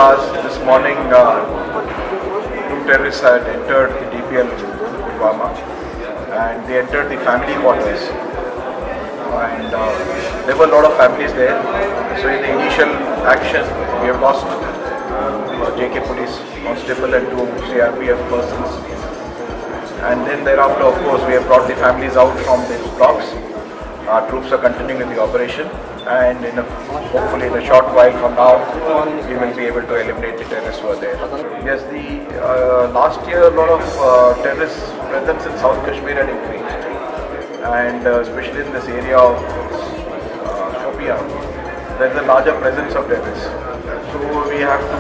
hours this morning, two terrorists had entered the DPL Pulwama, and they entered the family quarters. And there were a lot of families there. So in the initial action, we have lost JK police constable and two CRPF persons. And then thereafter, of course, we have brought the families out from these blocks. Our troops are continuing with the operation, and hopefully in a short while from now, we will be able to eliminate the terrorists who are there. Yes, last year a lot of terrorist presence in South Kashmir had increased, and especially in this area of Shopian, there is a larger presence of terrorists. So we have to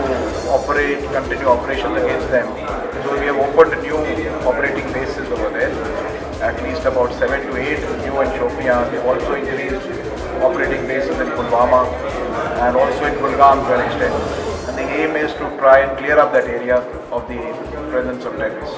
continue operations against them. So we have opened new operating bases over there. At least about 7 to 8 new in Shopian. They have also increased operating bases in Pulwama and also in Kulgam to an extent. And the aim is to try and clear up that area of the presence of terrorists.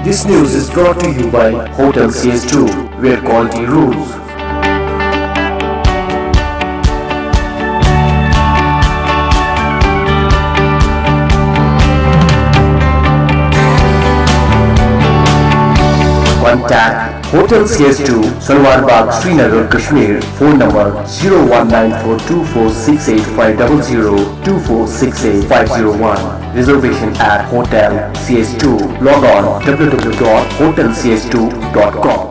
This news is brought to you by Hotel CS2, where quality rules. Contact Hotel CS2, Salwar Bagh, Srinagar, Kashmir. Phone number 0194246850 2468 Reservation at Hotel CS2. Log on www.hotelcs2.com.